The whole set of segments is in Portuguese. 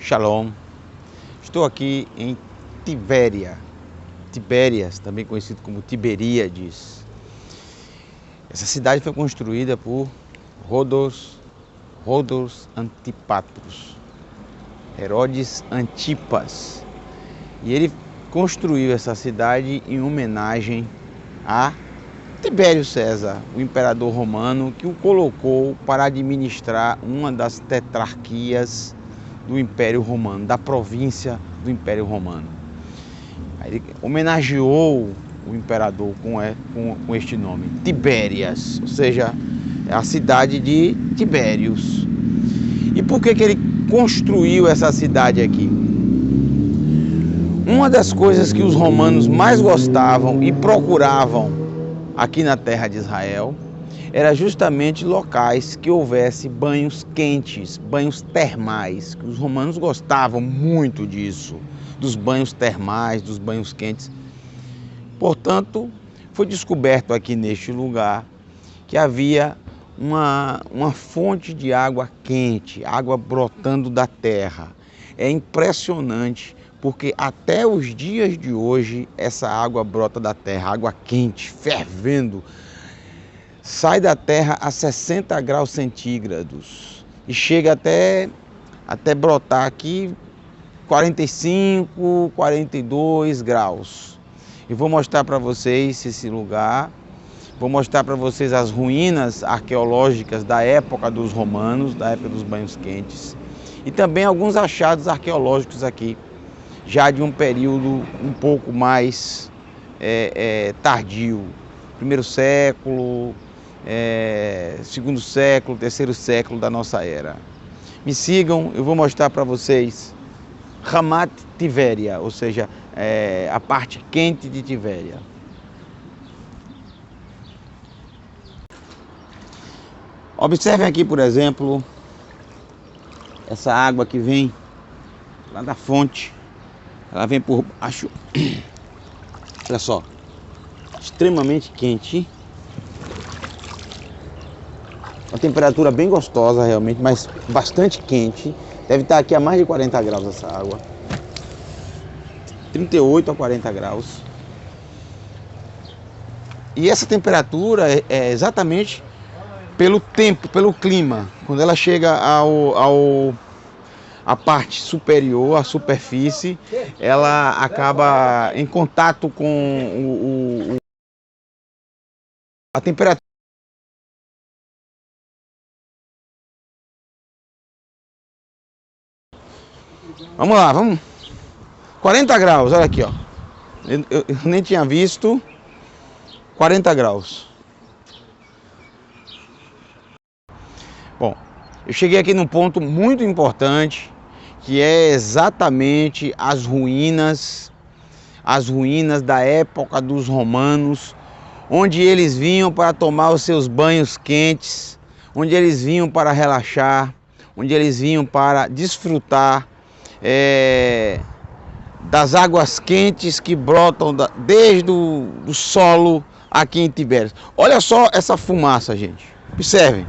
Shalom, estou aqui em Tibérias, também conhecido como Tiberíades. Essa cidade foi construída por Rhodos Antipatros, Herodes Antipas, e ele construiu essa cidade em homenagem a Tibério César, o imperador romano, que o colocou para administrar uma das tetrarquias do Império Romano, da província do Império Romano. Aí ele homenageou o imperador com este nome, Tibérias, ou seja, é a cidade de Tibérios. E por que ele construiu essa cidade aqui? Uma das coisas que os romanos mais gostavam e procuravam aqui na terra de Israel era justamente locais que houvesse banhos quentes, banhos termais, que os romanos gostavam muito disso, dos banhos termais, dos banhos quentes. Portanto, foi descoberto aqui neste lugar que havia uma fonte de água quente, água brotando da terra. É impressionante, porque até os dias de hoje essa água brota da terra, água quente, fervendo, sai da terra a 60 graus centígrados e chega até brotar aqui 45, 42 graus. E vou mostrar para vocês esse lugar, vou mostrar para vocês as ruínas arqueológicas da época dos romanos, da época dos banhos quentes, e também alguns achados arqueológicos aqui, já de um período um pouco mais tardio, primeiro século, segundo século, terceiro século da nossa era. Me sigam, eu vou mostrar para vocês Ramat Tiberia, ou seja, a parte quente de Tibéria. Observem aqui, por exemplo, essa água que vem lá da fonte, ela vem por baixo, olha só, extremamente quente. Uma temperatura bem gostosa realmente, mas bastante quente. Deve estar aqui a mais de 40 graus essa água. 38 a 40 graus. E essa temperatura é exatamente pelo tempo, pelo clima. Quando ela chega a parte superior, a superfície, ela acaba em contato com a temperatura. Vamos lá, vamos. 40 graus, olha aqui, ó. Eu nem tinha visto. 40 graus. Bom, eu cheguei aqui num ponto muito importante, que é exatamente as ruínas da época dos romanos, onde eles vinham para tomar os seus banhos quentes, onde eles vinham para relaxar, onde eles vinham para desfrutar das águas quentes que brotam desde o solo aqui em Tibérias. Olha só essa fumaça, gente. Observem.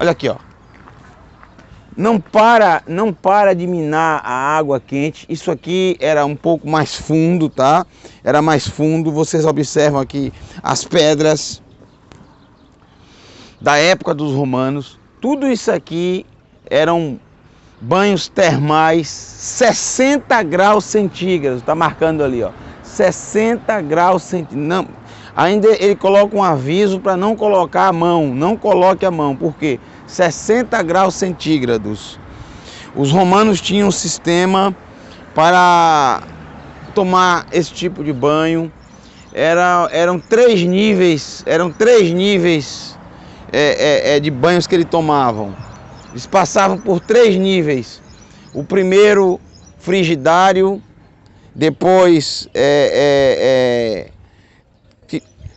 Olha aqui, ó. Não para de minar a água quente. Isso aqui era um pouco mais fundo, tá? Era mais fundo. Vocês observam aqui as pedras da época dos romanos. Tudo isso aqui eram banhos termais, 60 graus centígrados, tá marcando ali, ó, 60 graus centígrados. Não, ainda ele coloca um aviso para não colocar a mão, não coloque a mão, porque 60 graus centígrados. Os romanos tinham um sistema para tomar esse tipo de banho. Eram três níveis de banhos que eles tomavam. Eles passavam por 3 níveis. O primeiro, frigidário, depois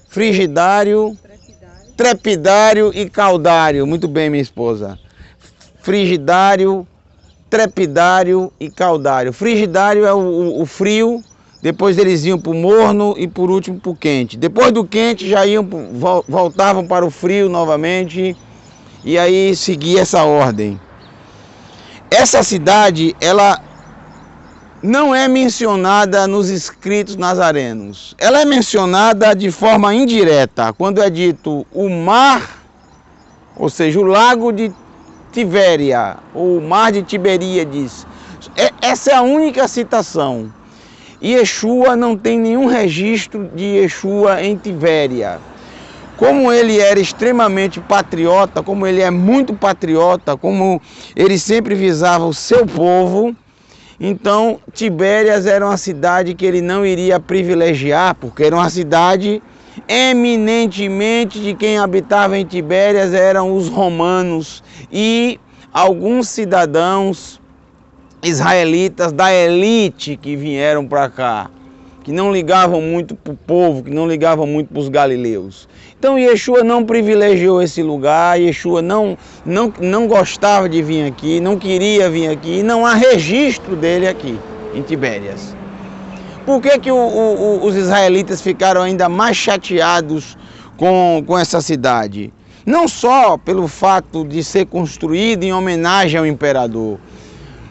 frigidário, trepidário e caldário. Muito bem, minha esposa. Frigidário, trepidário e caldário. Frigidário é o frio, depois eles iam para o morno e por último para o quente. Depois do quente já voltavam para o frio novamente. E aí seguia essa ordem. Essa cidade, ela não é mencionada nos escritos nazarenos. Ela é mencionada de forma indireta, quando é dito o mar, ou seja, o lago de Tiberia, o mar de Tiberíades. Essa é a única citação. Yeshua não tem nenhum registro de Yeshua em Tibéria. Como ele era extremamente patriota, como ele é muito patriota, como ele sempre visava o seu povo, então Tibérias era uma cidade que ele não iria privilegiar, porque era uma cidade eminentemente de quem habitava em Tibérias eram os romanos e alguns cidadãos israelitas da elite que vieram para cá, que não ligavam muito para o povo, que não ligavam muito para os galileus. Então Yeshua não privilegiou esse lugar, Yeshua não gostava de vir aqui, não queria vir aqui, não há registro dele aqui em Tibérias. Por que os israelitas ficaram ainda mais chateados com essa cidade? Não só pelo fato de ser construída em homenagem ao imperador,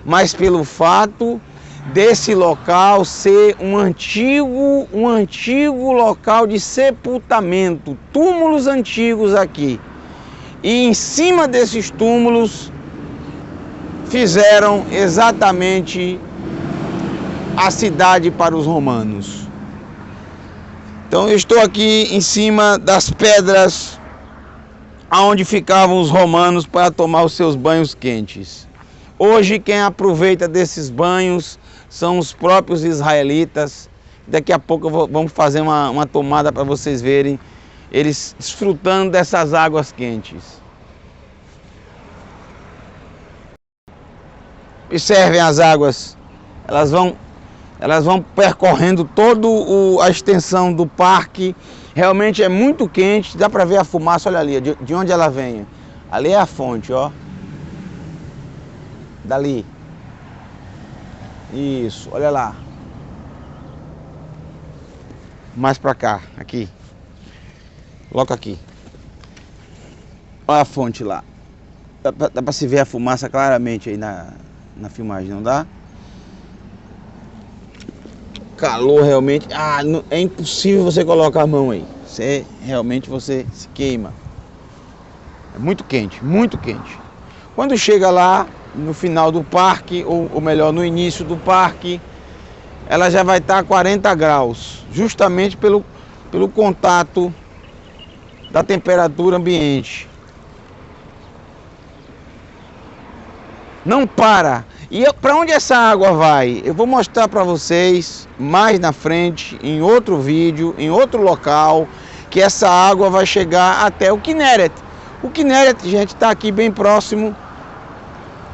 mas pelo fato desse local ser um antigo local de sepultamento, túmulos antigos aqui. E em cima desses túmulos fizeram exatamente a cidade para os romanos. Então eu estou aqui em cima das pedras onde ficavam os romanos para tomar os seus banhos quentes. Hoje quem aproveita desses banhos são os próprios israelitas. Daqui a pouco vamos fazer uma tomada para vocês verem eles desfrutando dessas águas quentes. Observem as águas, elas vão percorrendo toda a extensão do parque. Realmente é muito quente, dá para ver a fumaça, olha ali, de onde ela vem. Ali é a fonte, ó. Dali. Isso, olha lá. Mais pra cá, aqui. Coloca aqui. Olha a fonte lá. Dá pra se ver a fumaça claramente aí na filmagem, não dá? Calor realmente. É impossível você colocar a mão aí. Realmente você se queima. É muito quente, muito quente. Quando chega lá, no final do parque, ou melhor, no início do parque, ela já vai estar a 40 graus, justamente pelo contato da temperatura ambiente. Não para. E para onde essa água vai? Eu vou mostrar para vocês mais na frente, em outro vídeo, em outro local, que essa água vai chegar até o Kinneret. O Kinneret, gente, está aqui bem próximo.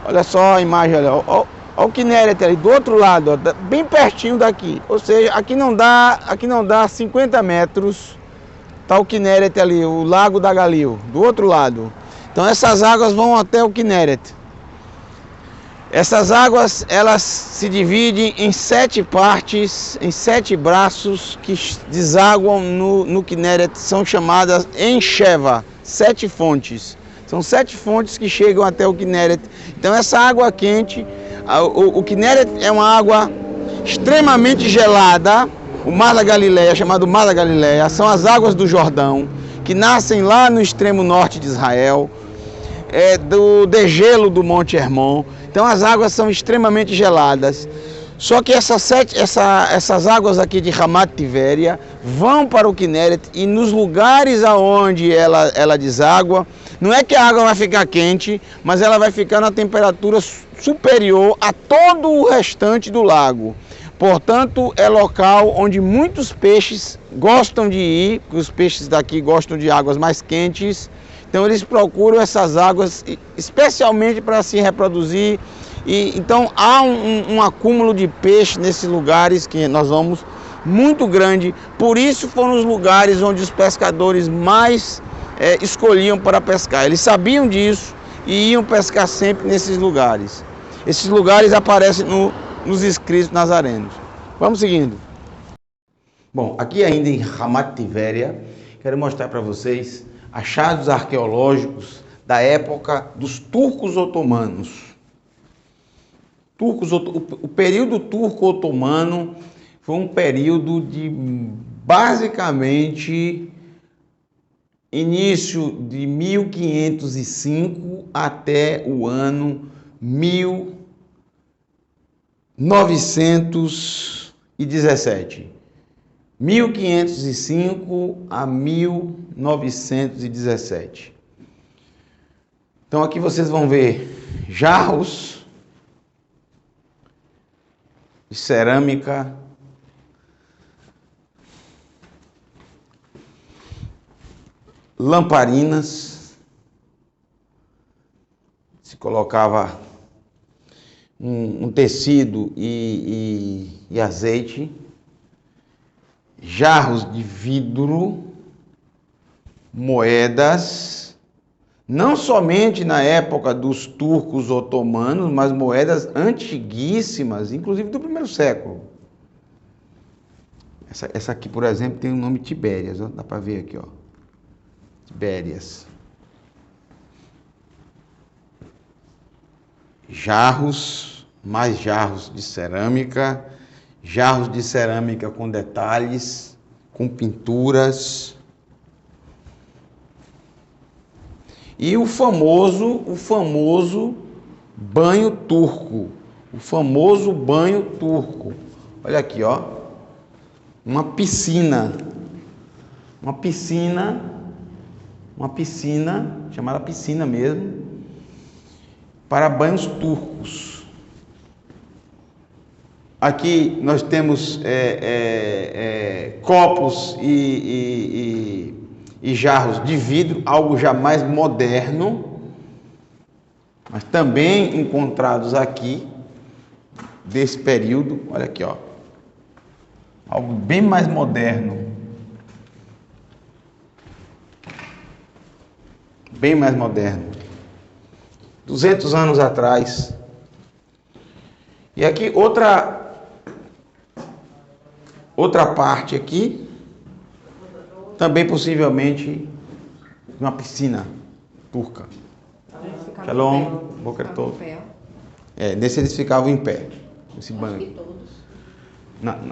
Olha só a imagem, olha o Kinneret ali, do outro lado, ó, bem pertinho daqui. Ou seja, aqui não dá 50 metros, tá o Kinneret ali, o Lago da Galil, do outro lado. Então essas águas vão até o Kinneret. Essas águas, elas se dividem em 7 partes, em 7 braços que desaguam no Kinneret, são chamadas Ensheva, 7 fontes. São 7 fontes que chegam até o Kinneret. Então essa água quente, o Kinneret é uma água extremamente gelada. O Mar da Galileia, chamado Mar da Galileia, são as águas do Jordão, que nascem lá no extremo norte de Israel, do degelo do Monte Hermon. Então as águas são extremamente geladas. Só que essas águas aqui de Ramat Tiberia vão para o Kinneret, e nos lugares aonde ela deságua, não é que a água vai ficar quente, mas ela vai ficar na temperatura superior a todo o restante do lago. Portanto, é local onde muitos peixes gostam de ir, porque os peixes daqui gostam de águas mais quentes. Então eles procuram essas águas especialmente para se reproduzir. Então há um acúmulo de peixe nesses lugares que nós vamos, muito grande. Por isso foram os lugares onde os pescadores mais escolhiam para pescar. Eles sabiam disso e iam pescar sempre nesses lugares. Esses lugares aparecem nos escritos nazarenos. Vamos seguindo. Bom, aqui ainda em Ramat Tiberia, quero mostrar para vocês achados arqueológicos da época dos turcos otomanos. o período turco-otomano foi um período de basicamente início de 1505 até o ano 1917. 1505 a 1917. Então aqui vocês vão ver jarros de cerâmica, lamparinas, se colocava um tecido e azeite, jarros de vidro, moedas, não somente na época dos turcos otomanos, mas moedas antiguíssimas, inclusive do primeiro século. Essa aqui, por exemplo, tem o nome Tibérias, ó, dá para ver aqui, ó. Tibérias. Jarros, mais jarros de cerâmica com detalhes, com pinturas. E o famoso banho turco. O famoso banho turco. Olha aqui, ó. Uma piscina, chamada piscina mesmo, para banhos turcos. Aqui nós temos copos e jarros de vidro, algo já mais moderno, mas também encontrados aqui desse período. Olha aqui, ó, algo bem mais moderno. Bem mais moderno, 200 anos atrás. E aqui outra parte aqui, também possivelmente uma piscina turca. Shalom, Boker Tov. Nesse eles ficavam em pé, nesse banho.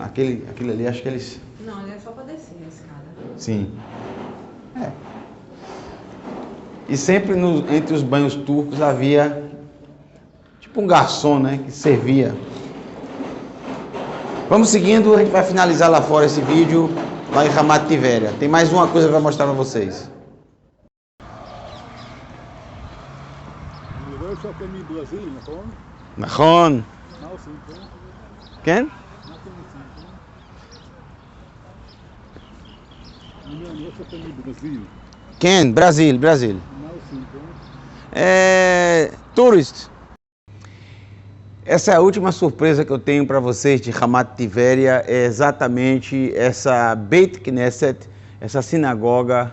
Aquele ali, acho que eles... Não, ele é só para descer a escada. Sim. E sempre entre os banhos turcos havia tipo um garçom, né, que servia. Vamos seguindo, a gente vai finalizar lá fora esse vídeo, lá em Ramat Tiveria. Tem mais uma coisa para mostrar para vocês. נכון. כן? כן, ברזיל. Tourist. Essa é a última surpresa que eu tenho para vocês de Ramat Tiveria, é exatamente essa Beit Knesset, essa sinagoga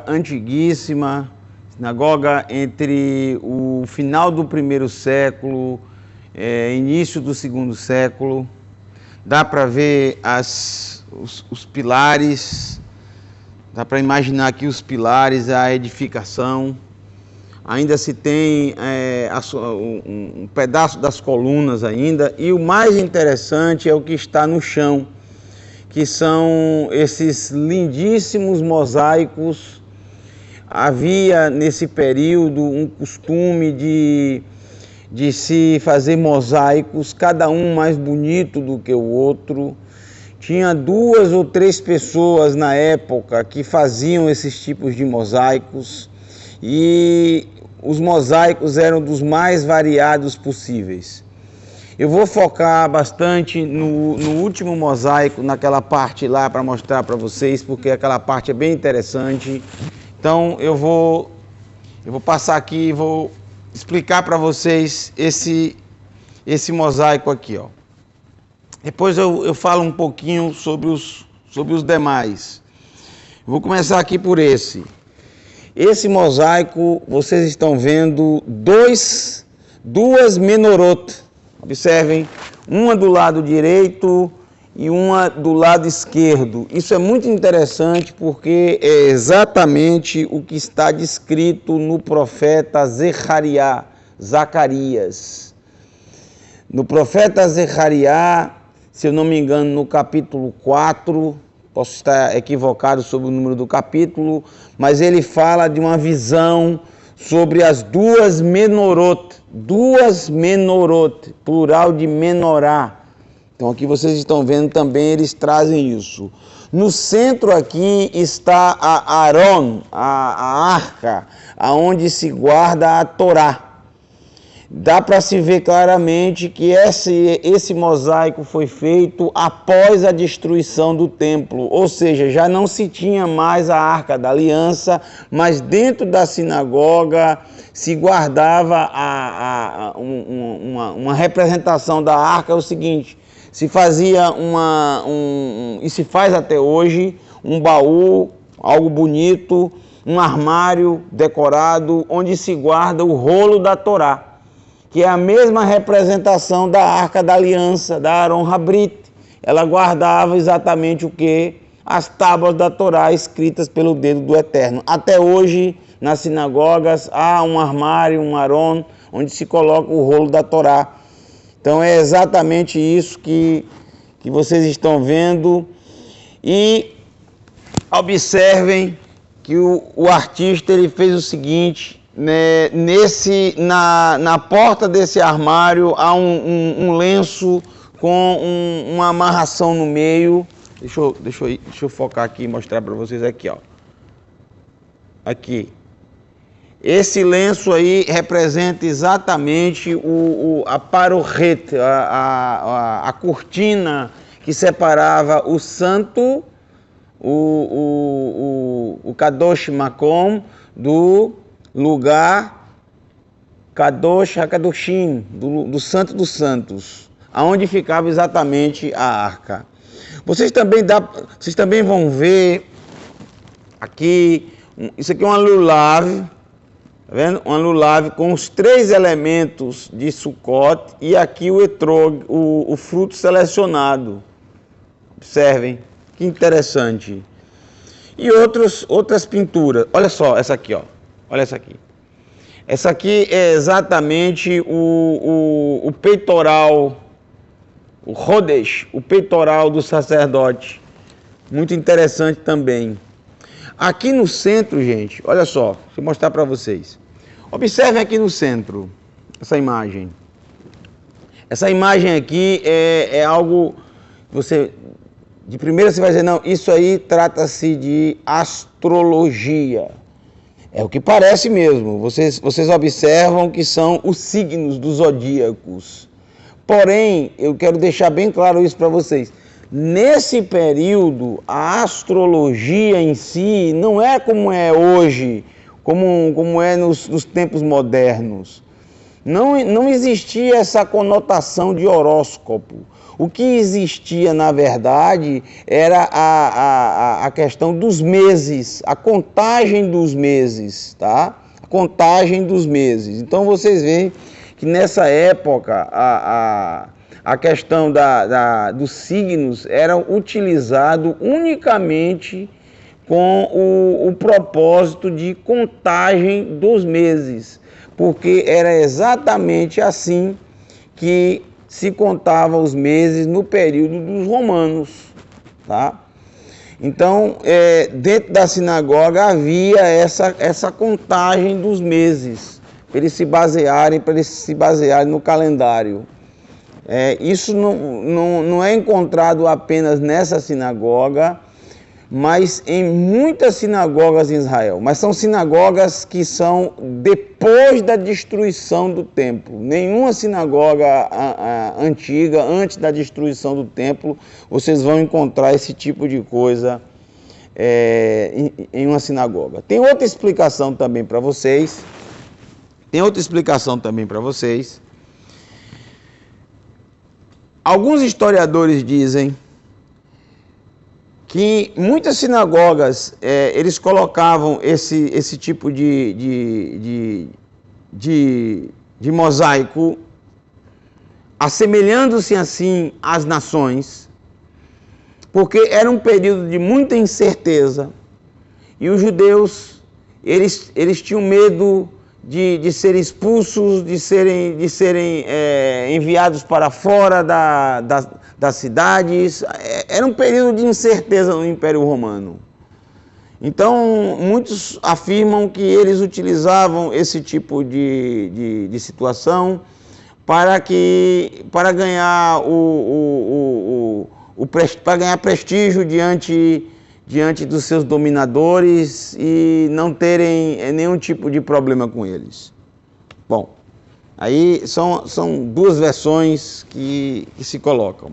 antiguíssima, sinagoga entre o final do primeiro século, início do segundo século. Dá para ver os pilares, dá para imaginar aqui os pilares, a edificação. Ainda se tem um pedaço das colunas ainda, e o mais interessante é o que está no chão, que são esses lindíssimos mosaicos. Havia nesse período um costume de se fazer mosaicos, cada um mais bonito do que o outro. Tinha 2 ou 3 pessoas na época que faziam esses tipos de mosaicos, e os mosaicos eram dos mais variados possíveis. Eu vou focar bastante no último mosaico, naquela parte lá, para mostrar para vocês, porque aquela parte é bem interessante. Então eu vou passar aqui e vou explicar para vocês esse mosaico aqui, ó. Depois eu falo um pouquinho sobre os demais. Vou começar aqui por esse. Esse mosaico, vocês estão vendo duas menorot. Observem, uma do lado direito e uma do lado esquerdo. Isso é muito interessante porque é exatamente o que está descrito no profeta Zacarias. No profeta Zechariah, se eu não me engano, no capítulo 4, posso estar equivocado sobre o número do capítulo, mas ele fala de uma visão sobre as duas menorot, plural de menorá. Então aqui vocês estão vendo também, eles trazem isso. No centro aqui está a Aron, a arca, aonde se guarda a Torá. Dá para se ver claramente que esse mosaico foi feito após a destruição do templo, ou seja, já não se tinha mais a Arca da Aliança, mas dentro da sinagoga se guardava uma representação da arca. É o seguinte, se fazia e se faz até hoje, um baú, algo bonito, um armário decorado, onde se guarda o rolo da Torá, que é a mesma representação da Arca da Aliança, da Aron Habrit. Ela guardava exatamente o que? As tábuas da Torá escritas pelo dedo do Eterno. Até hoje, nas sinagogas, há um armário, um Aron, onde se coloca o rolo da Torá. Então é exatamente isso que vocês estão vendo. E observem que o artista ele fez o seguinte, né, na porta desse armário há um lenço com uma amarração no meio. Deixa eu focar aqui e mostrar para vocês aqui, ó. Aqui. Esse lenço aí representa exatamente a parorret, a cortina que separava o santo, o Kadosh Makom, do lugar Kadosh HaKadoshim, do Santo dos Santos, aonde ficava exatamente a arca. Vocês também vão ver aqui, isso aqui é uma lulav, tá vendo? Uma lulav com os 3 elementos de Sukkot e aqui o etrog, o fruto selecionado. Observem, que interessante. E outras pinturas. Olha só, essa aqui, ó. Olha essa aqui. Essa aqui é exatamente o peitoral, o Rodesh, o peitoral do sacerdote. Muito interessante também. Aqui no centro, gente, olha só, deixa eu mostrar para vocês. Observem aqui no centro, essa imagem. Essa imagem aqui é algo que você, de primeira você vai dizer, não, isso aí trata-se de astrologia. É o que parece mesmo. Vocês observam que são os signos dos zodíacos. Porém, eu quero deixar bem claro isso para vocês. Nesse período, a astrologia em si não é como é hoje, como é nos tempos modernos. Não existia essa conotação de horóscopo. O que existia, na verdade, era a questão dos meses, a contagem dos meses, tá? A contagem dos meses. Então, vocês veem que nessa época, a questão dos signos era utilizado unicamente com o propósito de contagem dos meses, porque era exatamente assim que se contavam os meses no período dos romanos, tá? Então, dentro da sinagoga havia essa contagem dos meses, para eles se basearem no calendário. Isso não é encontrado apenas nessa sinagoga, mas em muitas sinagogas em Israel. Mas são sinagogas que são depois da destruição do templo. Nenhuma sinagoga antiga, antes da destruição do templo, vocês vão encontrar esse tipo de coisa em uma sinagoga. Tem outra explicação também para vocês. Alguns historiadores dizem que muitas sinagogas, eles colocavam esse tipo de mosaico, assemelhando-se assim às nações, porque era um período de muita incerteza, e os judeus, eles tinham medo de serem expulsos, de serem enviados para fora das cidades. Era um período de incerteza no Império Romano. Então, muitos afirmam que eles utilizavam esse tipo de situação para ganhar para ganhar prestígio diante dos seus dominadores e não terem nenhum tipo de problema com eles. Bom, aí são duas versões que se colocam.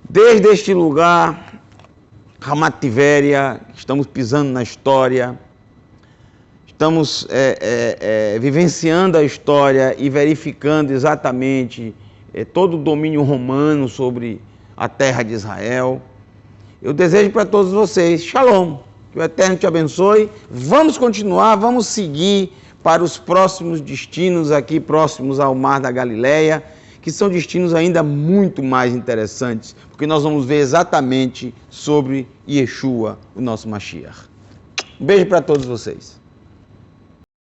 Desde este lugar, Ramat Tiberia, estamos pisando na história, estamos vivenciando a história e verificando exatamente todo o domínio romano sobre a terra de Israel. Eu desejo para todos vocês, Shalom, que o Eterno te abençoe. Vamos continuar, vamos seguir para os próximos destinos aqui próximos ao Mar da Galileia, que são destinos ainda muito mais interessantes, porque nós vamos ver exatamente sobre Yeshua, o nosso Mashiach. Um beijo para todos vocês.